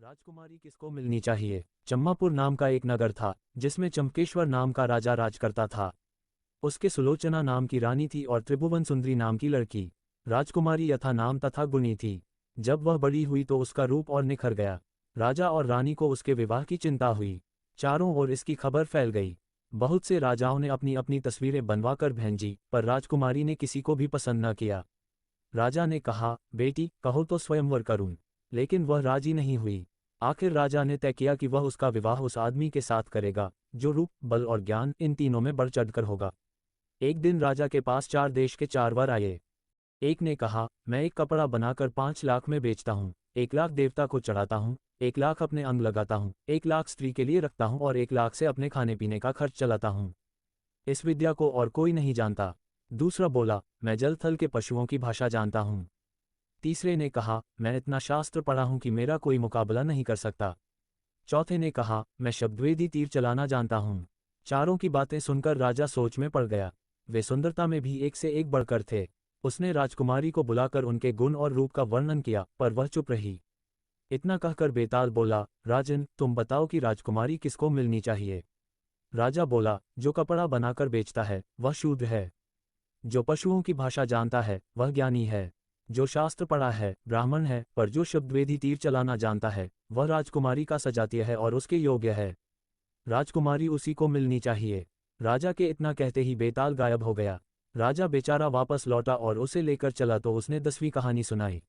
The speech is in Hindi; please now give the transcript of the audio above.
राजकुमारी किसको मिलनी चाहिए। चम्मापुर नाम का एक नगर था जिसमें चंपकेश्वर नाम का राजा राज करता था। उसके सुलोचना नाम की रानी थी और त्रिभुवन सुंदरी नाम की लड़की। राजकुमारी यथा नाम तथा गुणी थी। जब वह बड़ी हुई तो उसका रूप और निखर गया। राजा और रानी को उसके विवाह की चिंता हुई। चारों ओर इसकी खबर फैल गई। बहुत से राजाओं ने अपनी अपनी तस्वीरें बनवाकर भेजी, पर राजकुमारी ने किसी को भी पसंद न किया। राजा ने कहा, बेटी कहो तो स्वयंवर करूं। लेकिन वह राजी नहीं हुई। आखिर राजा ने तय किया कि वह उसका विवाह उस आदमी के साथ करेगा जो रूप, बल और ज्ञान इन तीनों में बढ़ चढ़कर होगा। एक दिन राजा के पास 4 देश के 4 वर आए। एक ने कहा, मैं एक कपड़ा बनाकर 5 लाख में बेचता हूँ, 1 लाख देवता को चढ़ाता हूँ, 1 लाख अपने अंग लगाता हूँ, 1 लाख स्त्री के लिए रखता हूँ और 1 लाख से अपने खाने पीने का खर्च चलाता हूँ। इस विद्या को और कोई नहीं जानता। दूसरा बोला, मैं जल थल के पशुओं की भाषा जानता हूँ। तीसरे ने कहा, मैं इतना शास्त्र पढ़ा हूं कि मेरा कोई मुकाबला नहीं कर सकता। चौथे ने कहा, मैं शब्दवेदी तीर चलाना जानता हूं। चारों की बातें सुनकर राजा सोच में पड़ गया। वे सुंदरता में भी एक से एक बढ़कर थे। उसने राजकुमारी को बुलाकर उनके गुण और रूप का वर्णन किया, पर वह चुप रही। इतना कहकर बेताल बोला, राजन तुम बताओ कि राजकुमारी किसको मिलनी चाहिए। राजा बोला, जो कपड़ा बनाकर बेचता है वह शूद्र है। जो पशुओं की भाषा जानता है वह ज्ञानी है। जो शास्त्र पढ़ा है ब्राह्मण है, पर जो शब्दवेदी तीर चलाना जानता है वह राजकुमारी का सजातीय है और उसके योग्य है। राजकुमारी उसी को मिलनी चाहिए। राजा के इतना कहते ही बेताल गायब हो गया। राजा बेचारा वापस लौटा और उसे लेकर चला तो उसने 10वीं कहानी सुनाई।